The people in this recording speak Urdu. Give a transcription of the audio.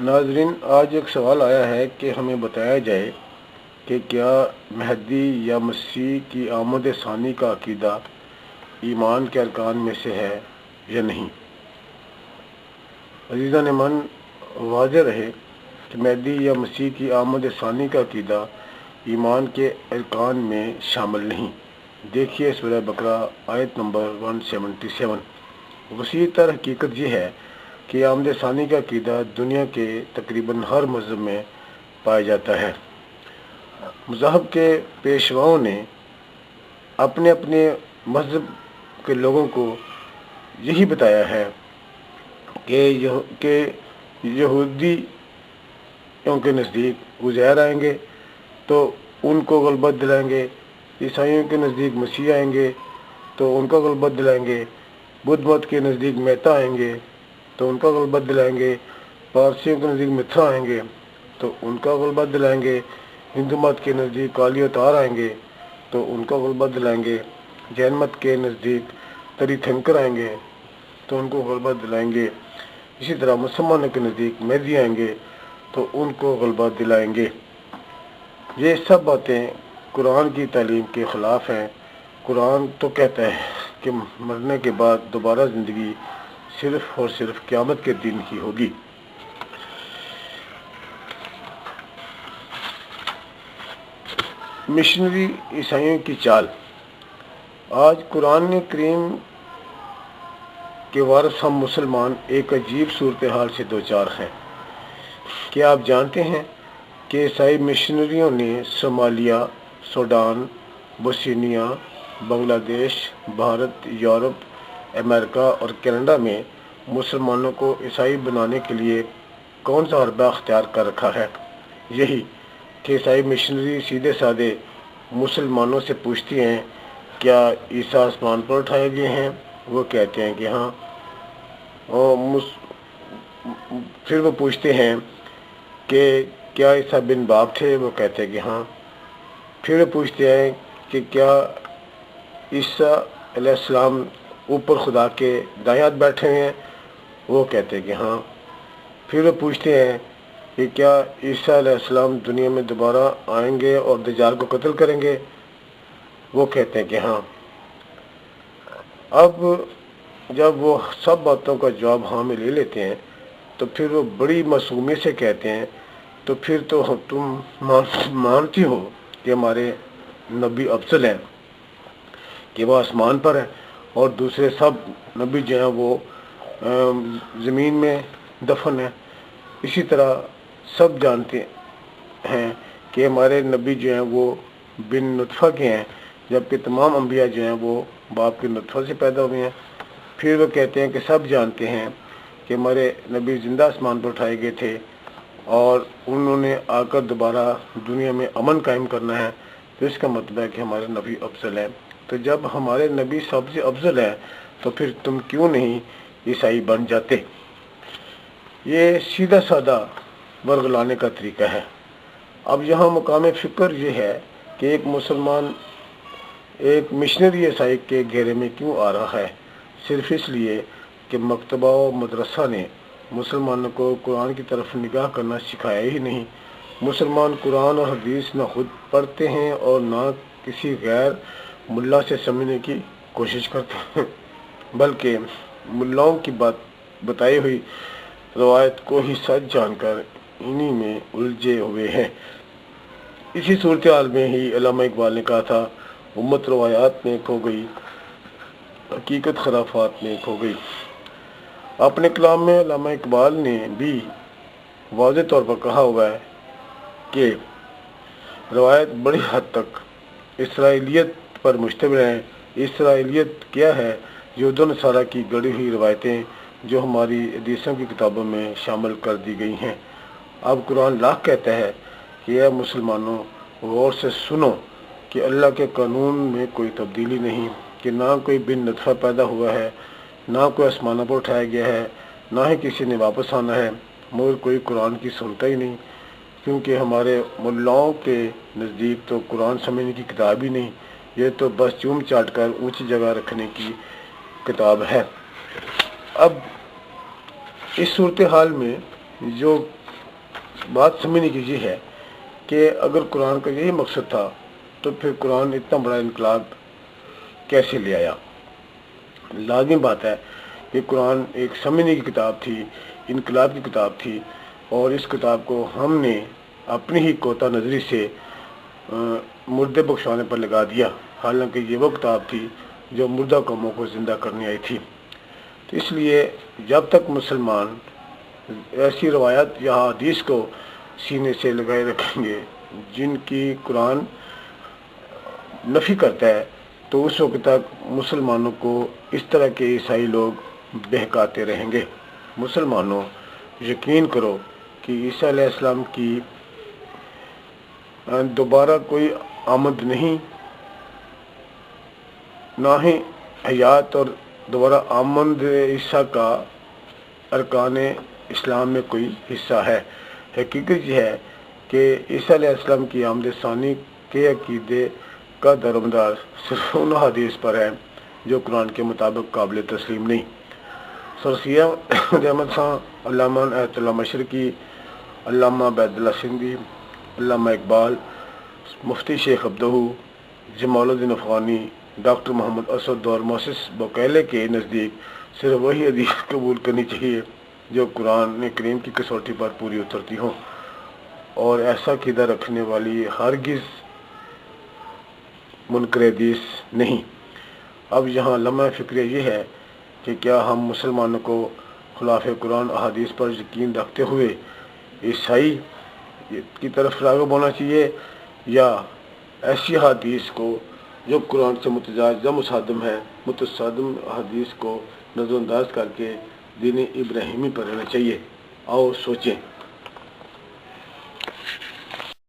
ناظرین، آج ایک سوال آیا ہے کہ ہمیں بتایا جائے کہ کیا مہدی یا مسیح کی آمد ثانی کا عقیدہ ایمان کے ارکان میں سے ہے یا نہیں۔ عزیزان من، واضح رہے کہ مہدی یا مسیح کی آمد ثانی کا عقیدہ ایمان کے ارکان میں شامل نہیں۔ دیکھیے سورہ بقرہ آیت نمبر 177۔ وسیع تر حقیقت یہ ہے کہ آمد ثانی کا عقیدہ دنیا کے تقریباً ہر مذہب میں پایا جاتا ہے۔ مذہب کے پیشواؤں نے اپنے اپنے مذہب کے لوگوں کو یہی بتایا ہے کہ یہودیوں کے نزدیک عزیر آئیں گے تو ان کو غلبہ دلائیں گے، عیسائیوں کے نزدیک مسیح آئیں گے تو ان کا غلبہ دلائیں گے، بدھ مت کے نزدیک مہتا آئیں گے تو ان کا غلبہ دلائیں گے، پارسیوں کے نزدیک متھرا آئیں گے تو ان کا غلبہ دلائیں گے، ہندو مت کے نزدیک کالی اوتار آئیں گے تو ان کا غلبہ دلائیں گے، جین مت کے نزدیک تری تھنکر آئیں گے تو ان کو غلبہ دلائیں گے، اسی طرح مسلمانوں کے نزدیک مہدی آئیں گے تو ان کو غلبہ دلائیں گے۔ یہ سب باتیں قرآن کی تعلیم کے خلاف ہیں۔ قرآن تو کہتا ہے کہ مرنے کے بعد دوبارہ زندگی صرف اور صرف قیامت کے دن ہی ہوگی۔ مشنری عیسائیوں کی چال۔ آج قرآن کریم کے وارث ہم مسلمان ایک عجیب صورتحال سے دوچار ہیں۔ کیا آپ جانتے ہیں کہ عیسائی مشنریوں نے صومالیہ، سوڈان، بوسنیا، بنگلہ دیش، بھارت، یورپ، امریکہ اور کینیڈا میں مسلمانوں کو عیسائی بنانے کے لیے کون سا حربہ اختیار کر رکھا ہے؟ یہی کہ عیسائی مشنری سیدھے سادے مسلمانوں سے پوچھتی ہیں کیا عیسیٰ آسمان پر اٹھائے گئے ہیں؟ وہ کہتے ہیں کہ ہاں۔ پھر وہ پوچھتے ہیں کہ کیا عیسیٰ بن باپ تھے؟ وہ کہتے ہیں کہ ہاں۔ پھر وہ پوچھتے ہیں کہ کیا عیسیٰ علیہ السلام اوپر خدا کے دائیں ہاتھ بیٹھے ہوئے ہیں؟ وہ کہتے ہیں کہ ہاں۔ پھر وہ پوچھتے ہیں کہ کیا عیسیٰ علیہ السلام دنیا میں دوبارہ آئیں گے اور دجال کو قتل کریں گے؟ وہ کہتے ہیں کہ ہاں۔ اب جب وہ سب باتوں کا جواب ہاں میں لے لیتے ہیں تو پھر وہ بڑی معصومیت سے کہتے ہیں تو پھر تو تم مانتی ہو کہ ہمارے نبی افضل ہیں، کہ وہ آسمان پر ہیں، اور دوسرے سب نبی جو ہیں وہ زمین میں دفن ہیں۔ اسی طرح سب جانتے ہیں کہ ہمارے نبی جو ہیں وہ بن نطفہ کے ہیں، جبکہ تمام انبیاء جو ہیں وہ باپ کے نطفہ سے پیدا ہوئے ہیں۔ پھر وہ کہتے ہیں کہ سب جانتے ہیں کہ ہمارے نبی زندہ آسمان پر اٹھائے گئے تھے اور انہوں نے آ کر دوبارہ دنیا میں امن قائم کرنا ہے، تو اس کا مطلب ہے کہ ہمارے نبی افضل ہیں۔ تو جب ہمارے نبی سب سے افضل ہیں تو پھر تم کیوں نہیں عیسائی بن جاتے؟ یہ سیدھا سادہ ورغلانے کا طریقہ ہے۔ اب یہاں مقام فکر یہ ہے کہ ایک مسلمان ایک مشنری عیسائی کے گھیرے میں کیوں آ رہا ہے؟ صرف اس لیے کہ مکتبہ و مدرسہ نے مسلمانوں کو قرآن کی طرف نگاہ کرنا سکھایا ہی نہیں۔ مسلمان قرآن اور حدیث نہ خود پڑھتے ہیں اور نہ کسی غیر ملا سے سمجھنے کی کوشش کرتے ہیں، بلکہ ملاؤں کی بتائی ہوئی روایت کو ہی سچ جان کر انہی میں الجھے ہوئے ہیں۔ اسی صورتحال میں ہی علامہ اقبال نے کہا تھا، امت روایات میں کھو گئی، حقیقت خرافات میں کھو گئی۔ اپنے کلام میں علامہ اقبال نے بھی واضح طور پر کہا ہوا ہے کہ روایت بڑی حد تک اسرائیلیت پر مشتمل ہے۔ اسرائیلیت کیا ہے؟ یہود و نصارہ کی گڑھی ہوئی روایتیں جو ہماری حدیثوں کی کتابوں میں شامل کر دی گئی ہیں۔ اب قرآن لاکھ کہتا ہے کہ اے مسلمانوں، غور سے سنو کہ اللہ کے قانون میں کوئی تبدیلی نہیں، کہ نہ کوئی بن نطفہ پیدا ہوا ہے، نہ کوئی آسمانوں پر اٹھایا گیا ہے، نہ ہی کسی نے واپس آنا ہے، مگر کوئی قرآن کی سنتا ہی نہیں، کیونکہ ہمارے ملاؤں کے نزدیک تو قرآن سمجھنے کی کتاب ہی نہیں، یہ تو بس چوم چاٹ کر اونچی جگہ رکھنے کی کتاب ہے۔ اب اس صورتحال میں جو بات سمجھنے کی یہ ہے کہ اگر قرآن کا یہی مقصد تھا تو پھر قرآن اتنا بڑا انقلاب کیسے لے آیا؟ لازمی بات ہے کہ قرآن ایک سمجھنے کی کتاب تھی، انقلاب کی کتاب تھی، اور اس کتاب کو ہم نے اپنی ہی کوتا نظری سے مردے بخشوانے پر لگا دیا، حالانکہ یہ وہ کتاب تھی جو مردہ قوموں کو زندہ کرنے آئی تھی۔ تو اس لیے جب تک مسلمان ایسی روایت یا حدیث کو سینے سے لگائے رکھیں گے جن کی قرآن نفی کرتا ہے، تو اس وقت تک مسلمانوں کو اس طرح کے عیسائی لوگ بہکاتے رہیں گے۔ مسلمانوں، یقین کرو کہ عیسیٰ علیہ السلام کی دوبارہ کوئی آمد نہیں، نہ ہی حیات اور دوبارہ آمد عیسیٰ کا ارکان اسلام میں کوئی حصہ ہے۔ حقیقت یہ ہے کہ عیسیٰ علیہ السلام کی آمد ثانی کے عقیدے کا درمدار صرف ان حدیث پر ہے جو قرآن کے مطابق قابل تسلیم نہیں۔ سر سید احمد خان، علامہ آیت اللہ مشرقی، علامہ عبید اللہ سندھی، علامہ اقبال، مفتی شیخ عبدہ، جمال الدین افغانی، ڈاکٹر محمد اسد اور محسس بوکیلے کے نزدیک صرف وہی حدیث قبول کرنی چاہیے جو قرآن کریم کی کسوٹی پر پوری اترتی ہوں، اور ایسا عقیدہ رکھنے والی ہرگز منکر حدیث نہیں۔ اب یہاں لمحہ فکریہ یہ ہے کہ کیا ہم مسلمانوں کو خلاف قرآن احادیث پر یقین رکھتے ہوئے عیسائی کی طرف راغب ہونا چاہیے، یا ایسی حدیث کو جو قرآن سے متجاوز یا متصادم حدیث کو نظر انداز کر کے دین ابراہیمی پر رہنا چاہیے؟ آؤ سوچیں۔